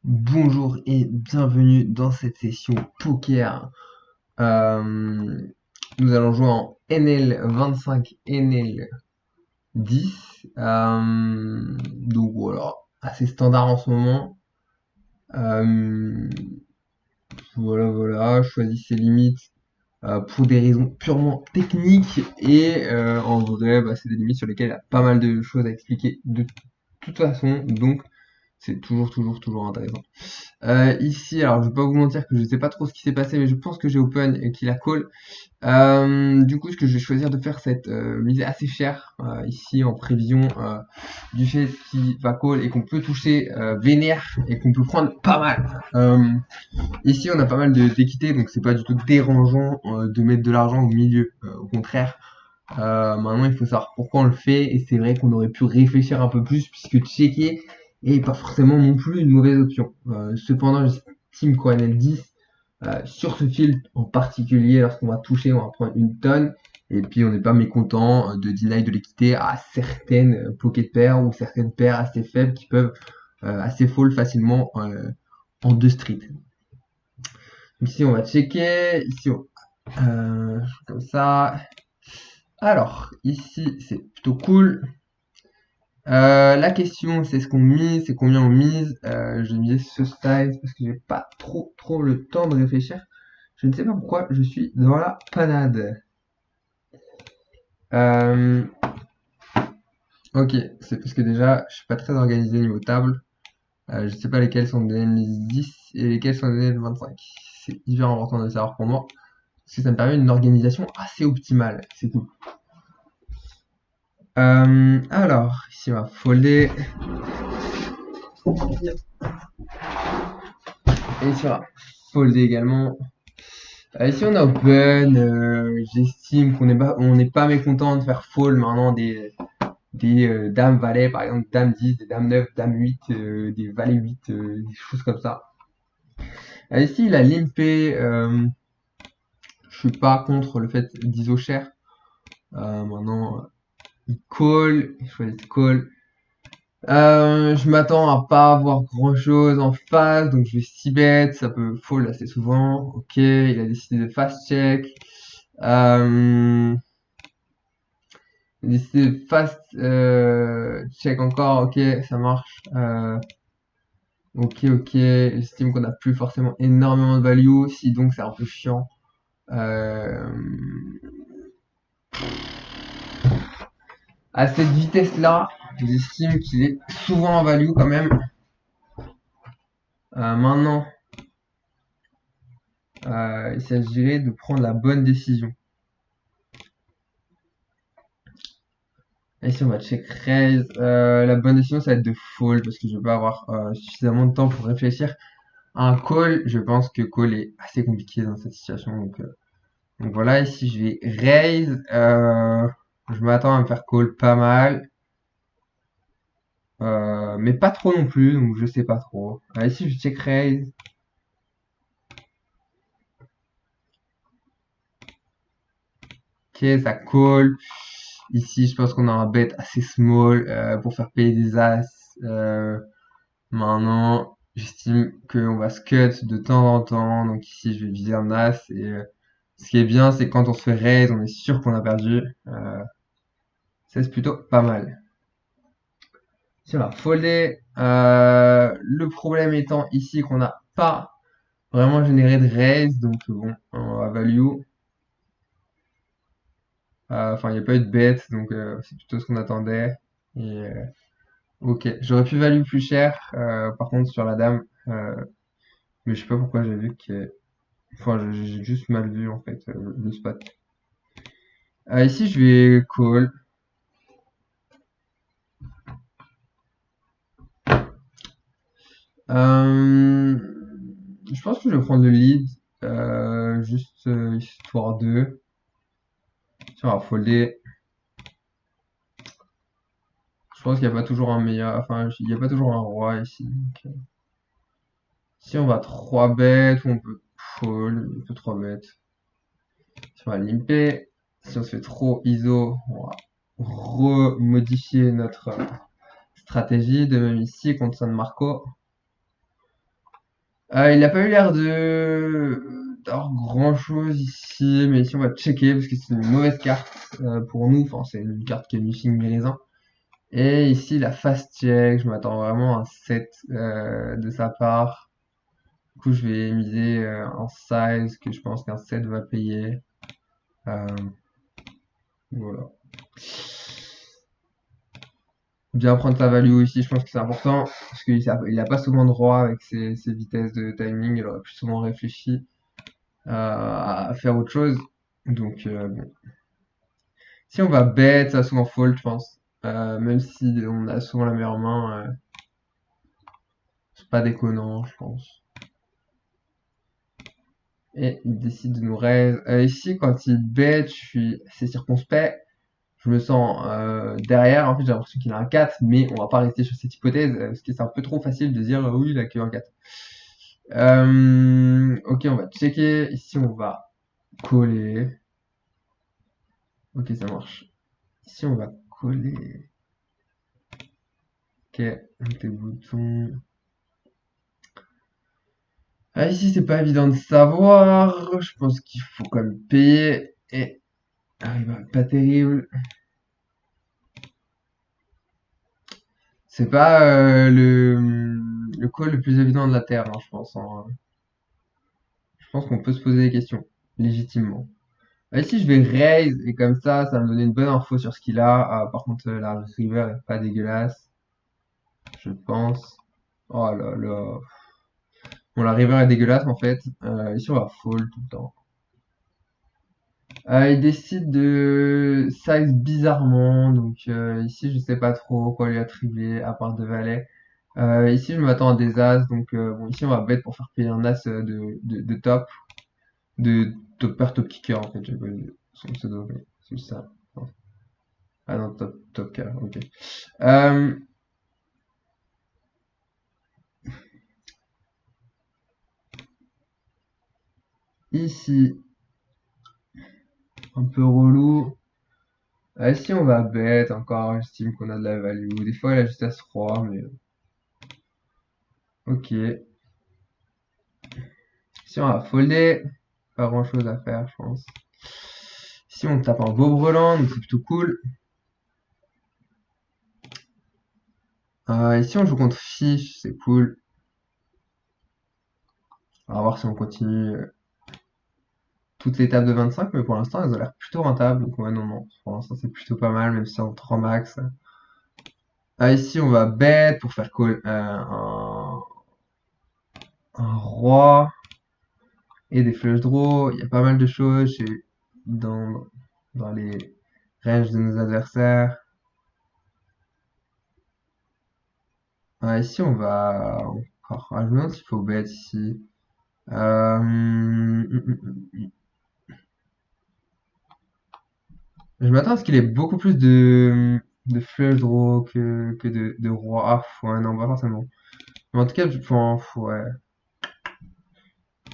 Bonjour et bienvenue dans cette session poker. Euh, Nous allons jouer en NL25, NL10. Donc voilà, assez standard en ce moment. Euh, voilà, choisis ses limites pour des raisons purement techniques et en vrai, c'est des limites sur lesquelles il y a pas mal de choses à expliquer de toute façon. Donc c'est toujours intéressant. Ici, alors je vais pas vous mentir que je sais pas trop ce qui s'est passé, mais je pense que j'ai open et qu'il a call. Du coup, ce que je vais choisir de faire, c'est miser assez cher ici en prévision du fait qu'il va call et qu'on peut toucher vénère et qu'on peut prendre pas mal. Ici, on a pas mal d'équité, donc c'est pas du tout dérangeant de mettre de l'argent au milieu. Au contraire. Maintenant, il faut savoir pourquoi on le fait, et c'est vrai qu'on aurait pu réfléchir un peu plus, puisque checker est pas forcément non plus une mauvaise option. Cependant, j'estime qu'en NL10, sur ce field en particulier, lorsqu'on va toucher, on va prendre une tonne, et puis on n'est pas mécontent de deny de l'équité à certaines pocket pairs ou certaines paires assez faibles qui peuvent assez fall facilement en deux street. Ici, on va checker, ici, comme ça. Alors, ici, c'est plutôt cool. La question, c'est ce qu'on mise, c'est combien on mise. Je vais miser ce size parce que j'ai pas trop le temps de réfléchir. Je ne sais pas pourquoi je suis dans la panade. Euh, ok, c'est parce que déjà, je suis pas très organisé niveau table. Je sais pas lesquels sont des N10 et lesquels sont des N25. C'est hyper important de le savoir pour moi parce que ça me permet une organisation assez optimale. C'est cool. Alors, ici on va folder. Et ici on va folder également. Ici on a open, j'estime on n'est pas mécontent de faire fold maintenant des dames valets, par exemple dame 10, des dames 9, dame 8, des valets 8, des choses comme ça. Ici il a limpé, je suis pas contre le fait d'ISO cher. Maintenant il call, il choisit call. Je m'attends à pas avoir grand chose en face, donc je vais 6 bet, ça peut fold assez souvent. Ok, il a décidé de fast check. Il a décidé de fast check encore, ok, ça marche. Ok, j'estime qu'on n'a plus forcément énormément de value, si donc c'est un peu chiant. Euh, à cette vitesse-là, j'estime qu'il est souvent en value quand même. Maintenant, il s'agirait de prendre la bonne décision. Ici, on va check raise. La bonne décision, ça va être de fold parce que je vais pas avoir suffisamment de temps pour réfléchir à un call. Je pense que call est assez compliqué dans cette situation. Donc voilà, ici, je vais raise. Je m'attends à me faire call pas mal. Mais pas trop non plus, donc je sais pas trop. Ici, je check raise. Ok, ça call. Ici, je pense qu'on a un bet assez small pour faire payer des as. Maintenant, j'estime qu'on va se cut de temps en temps. Donc ici, je vais viser un as. Et ce qui est bien, c'est que quand on se fait raise, on est sûr qu'on a perdu. Ça, c'est plutôt pas mal. Si on va folder, le problème étant ici qu'on n'a pas vraiment généré de raise. Donc bon, on va value. Enfin, il n'y a pas eu de bet. Donc c'est plutôt ce qu'on attendait. Et ok, j'aurais pu value plus cher. Par contre, sur la dame. Mais je sais pas pourquoi j'ai vu que. Enfin, j'ai juste mal vu en fait le spot. Ici, je vais call. Euh, je pense que je vais prendre le lead. Juste histoire de. On va folder. Je pense qu'il n'y a pas toujours un meilleur. Enfin, il n'y a pas toujours un roi ici. Si on va 3 bêtes, ou on peut fold, on peut 3 bêtes. Si on va limper, si on se fait trop ISO, on va remodifier notre stratégie. De même ici contre San Marco. Il n'a pas eu l'air d'avoir grand-chose ici, mais ici on va checker parce que c'est une mauvaise carte pour nous. Enfin, c'est une carte qui est mi-figue mi-raisin. Et ici la fast check, je m'attends vraiment à un 7 de sa part. Du coup, je vais miser un size que je pense qu'un 7 va payer. Euh, voilà. Bien prendre sa value ici, je pense que c'est important parce qu'il a pas souvent de roi avec ses vitesses de timing. Il aurait plus souvent réfléchi à faire autre chose. Donc, bon. Si on va bet, ça va souvent fold, je pense. Même si on a souvent la meilleure main, c'est pas déconnant, je pense. Et il décide de nous raise. Ici, quand il bet, je suis assez circonspect. Je me sens derrière. En fait, j'ai l'impression qu'il a un 4, mais on va pas rester sur cette hypothèse, parce que c'est un peu trop facile de dire oui, il a que un 4. Ok, on va checker. Ici, on va coller. Ok, ça marche. Ici, on va coller. Ok, tes boutons. Ah, ici, c'est pas évident de savoir. Je pense qu'il faut quand même payer. Et bah, pas terrible. C'est pas le call le plus évident de la Terre, hein, je pense, hein. Je pense qu'on peut se poser des questions, légitimement. Ah, ici, je vais raise, et comme ça va me donner une bonne info sur ce qu'il a. Ah, par contre, la river est pas dégueulasse, je pense. Oh là là. Bon, la river est dégueulasse, en fait. Ici, on va fold tout le temps. Il décide de size bizarrement, donc ici je sais pas trop quoi lui attribuer à part de valet. Ici je m'attends à des as, donc bon ici on va bet pour faire payer un as de top, de top kicker en fait, j'ai pas son pseudo, mais c'est juste ça. Ah non, top K, ok. Euh, Ici, un peu relou. Ici on va bet, encore j'estime qu'on a de la value. Des fois elle a juste as roi, mais ok. Ici on va folder, pas grand chose à faire je pense. Ici on tape un beau brelan, donc c'est plutôt cool. Ici on joue contre Fish, c'est cool. On va voir si on continue toutes les tables de 25, mais pour l'instant elles ont l'air plutôt rentables. Donc ouais non non, pour l'instant c'est plutôt pas mal, même si c'est en 3 max. Ici on va bet pour faire call, un roi et des flush draws. Il y a pas mal de choses dans, dans les ranges de nos adversaires. Ici on va encore. Je me demande s'il faut bet ici. Je m'attends à ce qu'il ait beaucoup plus de flush draw que de roi. Ah, ouais, non, pas forcément. Mais en tout cas, je pense, ouais,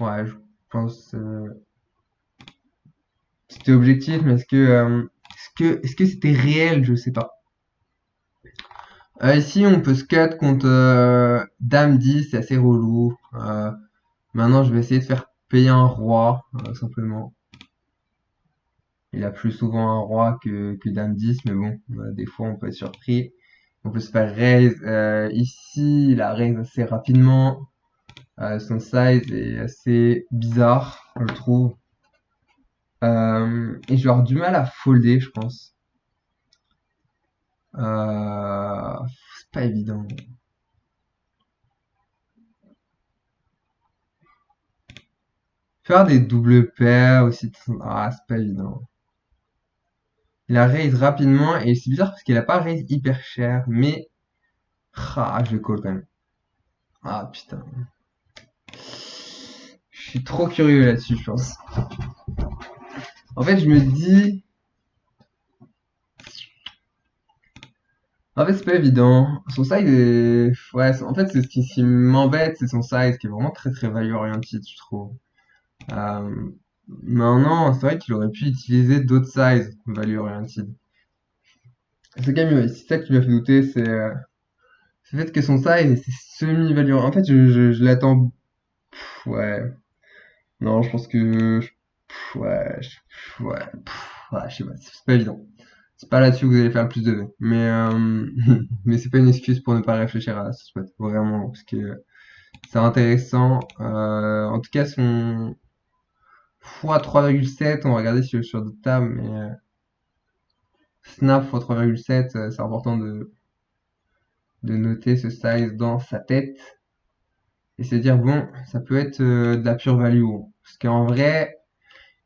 ouais, je pense, c'était objectif, mais est-ce que c'était réel? Je sais pas. Ici, on peut se cut contre Dame 10, c'est assez relou. Maintenant, je vais essayer de faire payer un roi, simplement. Il a plus souvent un roi que Dame 10, mais bon, des fois, on peut être surpris. On peut se faire raise. Ici, il a raise assez rapidement. Son size est assez bizarre, je trouve. Et je vais avoir du mal à folder, je pense. C'est pas évident. Faire des doubles paires aussi, ah, c'est pas évident. Il a raise rapidement et c'est bizarre parce qu'il a pas raise hyper cher, mais je vais call quand même. Ah putain. Je suis trop curieux là-dessus, je pense. En fait, je me dis, en fait, c'est pas évident. Son size est, ouais, en fait, c'est ce qui m'embête, c'est son size qui est vraiment très très value oriented, je trouve. Euh, Maintenant, c'est vrai qu'il aurait pu utiliser d'autres sizes value oriented. C'est quand même, c'est ça qui m'a fait douter, c'est le fait que son size c'est semi value. En fait, je l'attends. Ouais. Non, je pense que... Ouais, ouais, ouais, je sais pas, c'est pas évident. C'est pas là-dessus que vous allez faire le plus de nœuds. Mais, mais c'est pas une excuse pour ne pas réfléchir à ce spot, vraiment, parce que c'est intéressant. En tout cas, son x 3,7, on va regarder sur d'autres tables, mais Snap x 3,7, c'est important de noter ce size dans sa tête et se dire, bon, ça peut être de la pure value. Parce qu'en vrai,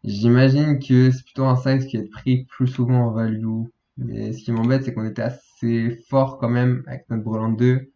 j'imagine que c'est plutôt un size qui va être pris plus souvent en value. Mais ce qui m'embête, c'est qu'on était assez fort quand même avec notre Breland 2.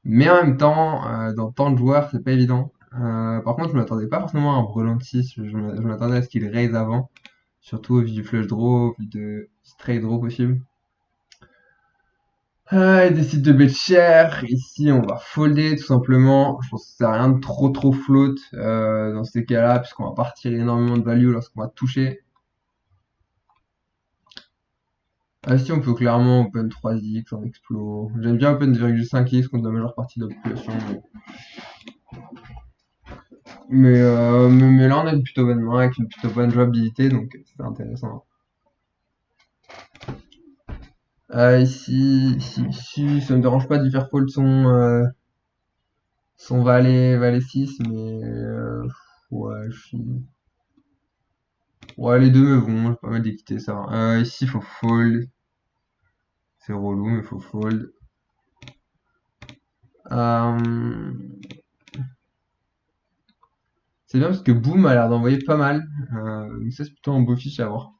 Mais en même temps, dans tant de joueurs, c'est pas évident. Par contre, je m'attendais pas forcément à un Breland 6. Je m'attendais à ce qu'il raise avant. Surtout au vu du flush draw, au vu de straight draw possible. Il décide de bet cher. Ici, on va folder tout simplement. Je pense que ça sert à rien de trop float dans ces cas-là, puisqu'on va partir énormément de value lorsqu'on va toucher. Ah si, on peut clairement open 3x en explo. J'aime bien open 2,5x contre la majeure partie de la population. Mais là, on a une plutôt bonne main avec une plutôt bonne jouabilité, donc c'est intéressant. Ici, ça me dérange pas d'y faire fold son valet 6, mais ouais, ouais, les deux me vont, j'ai pas mal d'équité ça. Ici, faut fold. C'est relou, mais faut fold. Euh, C'est bien parce que Boom a l'air d'envoyer pas mal. Donc ça, c'est plutôt un beau fiche à voir.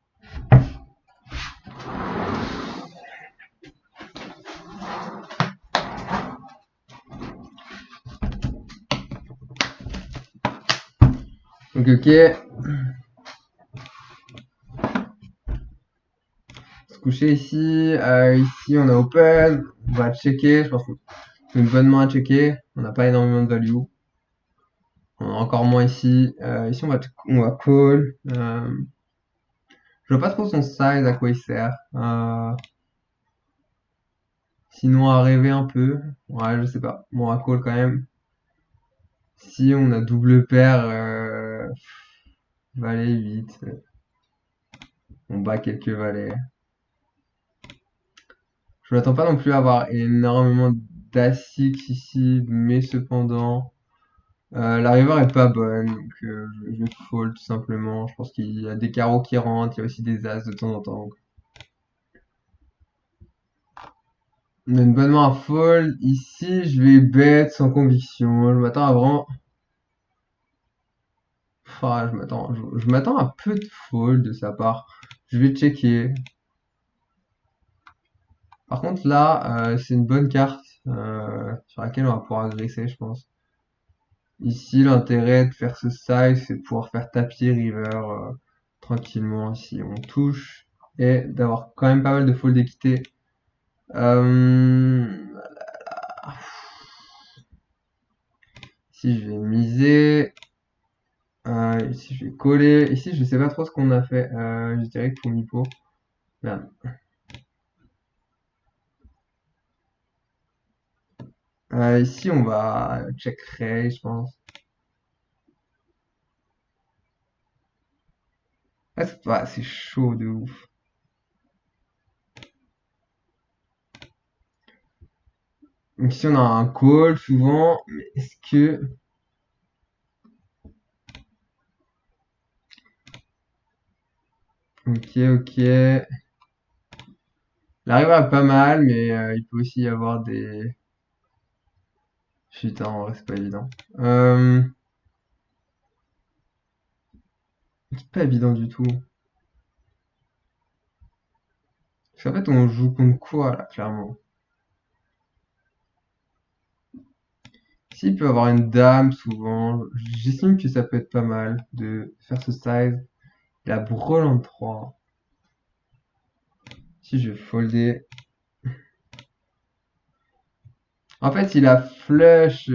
Donc ok, se coucher ici. Ici, on a open. On va checker. Je pense que c'est une bonne main à checker. On n'a pas énormément de value. On a encore moins ici. Ici, on va call. Je vois pas trop son size, à quoi il sert. Sinon, à rêver un peu. Ouais, je sais pas. Bon, on va call quand même. Si on a double paire, valet 8. On bat quelques valets. Je m'attends pas non plus à avoir énormément d'A6 ici, mais cependant, la river est pas bonne, donc je vais fold tout simplement. Je pense qu'il y a des carreaux qui rentrent, il y a aussi des as de temps en temps. On a une bonne main à fold. Ici, je vais bet sans conviction. Je m'attends à vraiment... Ah, je m'attends à peu de fold de sa part. Je vais checker. Par contre, là, c'est une bonne carte sur laquelle on va pouvoir agresser, je pense. Ici, l'intérêt de faire ce size, c'est de pouvoir faire tapis river tranquillement si on touche et d'avoir quand même pas mal de fold d'équité. Euh, Ici, je vais miser. Ici, je vais coller. Ici, je sais pas trop ce qu'on a fait. Je dirais que pour mi-pot. Merde. Ici, on va check raise, je pense. Ouais, c'est chaud de ouf. Donc ici, on a un call souvent. Mais est-ce que... Ok. La river est pas mal, mais il peut aussi y avoir des... Putain, en vrai, c'est pas évident. C'est pas évident du tout. Parce qu'en fait, on joue contre quoi, là, clairement? S'il peut avoir une dame, souvent, j'estime que ça peut être pas mal de faire ce size. La breule en 3. Si je vais folder. En fait, si la flush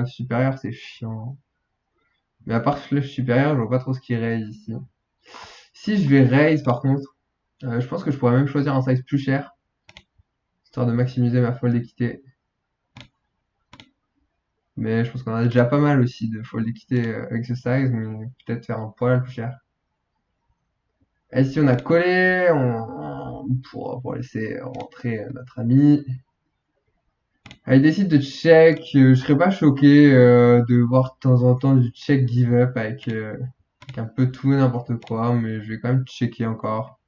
supérieure, c'est chiant. Mais à part flush supérieure, je vois pas trop ce qui raise ici. Si je vais raise, par contre, je pense que je pourrais même choisir un size plus cher, histoire de maximiser ma fold d'équité. Mais je pense qu'on a déjà pas mal aussi de fold équité avec ce size, mais peut-être faire un poil plus cher. Et si on a collé, pour laisser rentrer notre ami. Il décide de check. Je serais pas choqué de voir de temps en temps du check give up avec un peu tout et n'importe quoi, mais je vais quand même checker encore.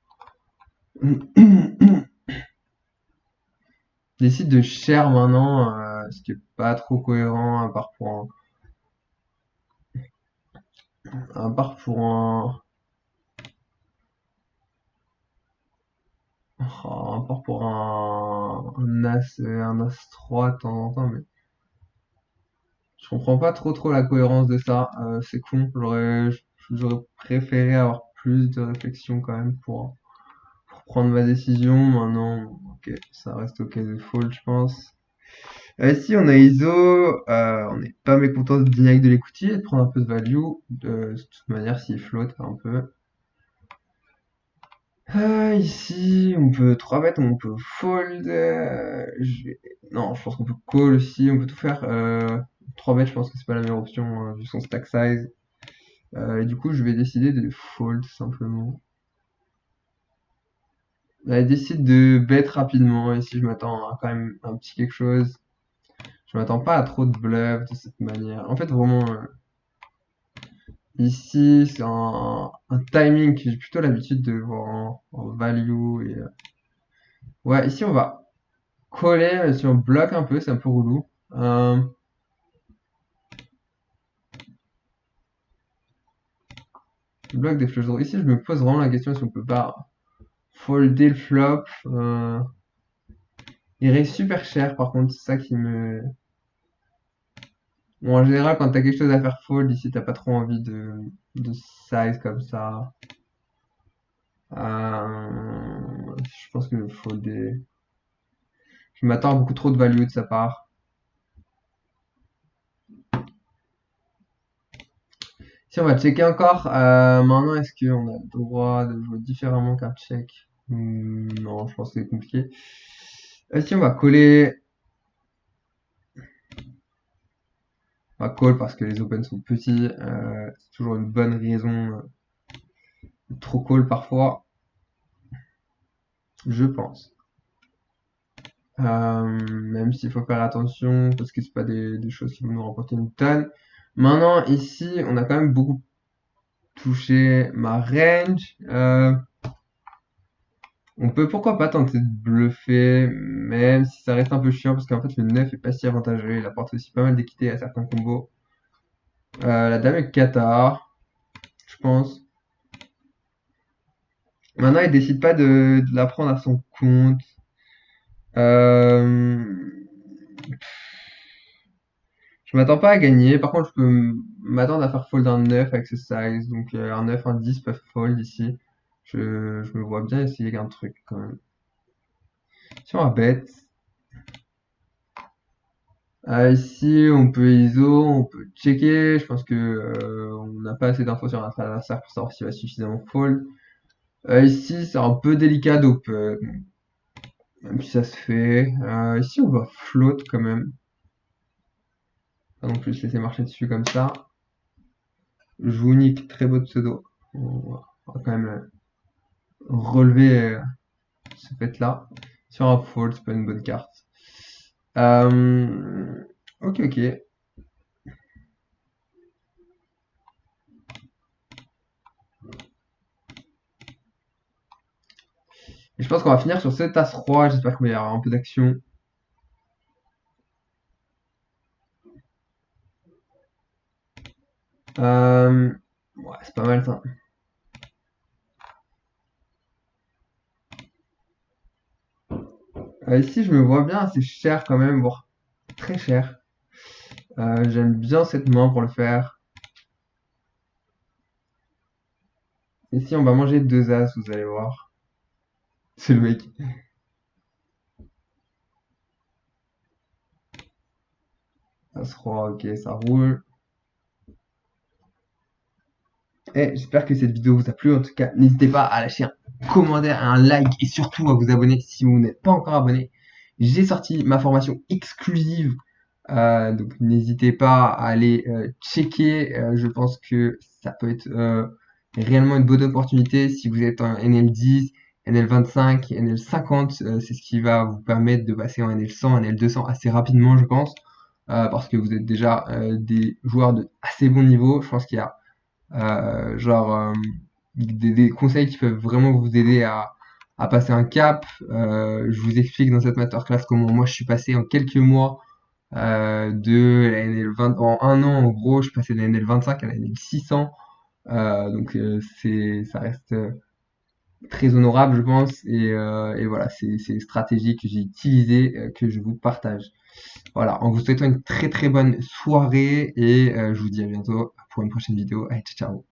Décide de share maintenant, ce qui est pas trop cohérent, à part pour à part pour un as 3 de temps en temps, mais je comprends pas trop la cohérence de ça. C'est con. J'aurais préféré avoir plus de réflexion quand même pour prendre ma décision. Maintenant, ok, ça reste ok de fold, je pense. Ici, on a ISO. On n'est pas mécontent de dîner avec de l'equity et de prendre un peu de value. De toute manière, s'il flotte un peu. Ici, on peut 3 bêtes, on peut fold. Non, je pense qu'on peut call aussi. On peut tout faire. 3 bêtes, je pense que c'est pas la meilleure option vu son stack size. Et du coup, je vais décider de fold simplement. Elle décide de bet rapidement. Ici, je m'attends à quand même un petit quelque chose. Je m'attends pas à trop de bluff de cette manière. En fait, vraiment, ici, c'est un timing que j'ai plutôt l'habitude de voir en value. Ouais, ici, on va coller, mais si on bloque un peu, c'est un peu relou. Je bloque des flush draws. Ici, je me pose vraiment la question si on peut pas folder le flop. Il reste super cher, par contre, c'est ça qui me... Bon, en général, quand t'as quelque chose à faire fold, ici, t'as pas trop envie de size comme ça. Je pense que je vais folder. Je m'attends à beaucoup trop de value de sa part. Si on va checker encore, maintenant, est-ce qu'on a le droit de jouer différemment qu'un check? Non, je pense que c'est compliqué. Si on va coller, on va call parce que les opens sont petits. C'est toujours une bonne raison de trop call parfois, je pense. Même s'il faut faire attention parce que c'est pas des choses qui vont nous remporter une tonne. Maintenant, ici, on a quand même beaucoup touché ma range. On peut pourquoi pas tenter de bluffer, même si ça reste un peu chiant parce qu'en fait le 9 est pas si avantageux. Il apporte aussi pas mal d'équité à certains combos. La dame est cata, je pense. Maintenant, il décide pas de la prendre à son compte. Euh, Je m'attends pas à gagner. Par contre, je peux m'attendre à faire fold un 9 avec ce size. Donc un 9, un 10 peuvent fold ici. Je me vois bien essayer un truc quand même. Si on va bet. Ici, on peut ISO, on peut checker. Je pense que on n'a pas assez d'infos sur notre adversaire pour savoir s'il va suffisamment fold. Ici, c'est un peu délicat d'open. Même si ça se fait. Ici, on va float quand même. Pas non plus se laisser marcher dessus comme ça. Joue unique, très beau pseudo. On va quand même relever ce fait là. Sur un fold, c'est pas une bonne carte. Ok. Et je pense qu'on va finir sur cette as roi. J'espère qu'il va y avoir un peu d'action. Ouais, c'est pas mal ça. Ici, je me vois bien assez cher quand même, voire très cher. J'aime bien cette main pour le faire. Ici, on va manger 2 as, vous allez voir. C'est le mec. As roi, ok, ça roule. Et j'espère que cette vidéo vous a plu. En tout cas, n'hésitez pas à lâcher un commentaire, un like et surtout à vous abonner si vous n'êtes pas encore abonné. J'ai sorti ma formation exclusive Donc n'hésitez pas à aller checker. Je pense que ça peut être réellement une bonne opportunité si vous êtes en NL10, NL25, NL50. C'est ce qui va vous permettre de passer en NL100, NL200 assez rapidement, je pense, parce que vous êtes déjà des joueurs de assez bon niveau. Je pense qu'il y a genre des conseils qui peuvent vraiment vous aider à passer un cap. Je vous explique dans cette masterclass comment moi je suis passé en quelques mois de la NL20, en un an en gros, je passais de la NL25 à la NL600. Donc ça reste très honorable, je pense. Et voilà, c'est une stratégie que j'ai utilisée, que je vous partage. Voilà, en vous souhaitant une très très bonne soirée et je vous dis à bientôt pour une prochaine vidéo. Allez, ciao, ciao.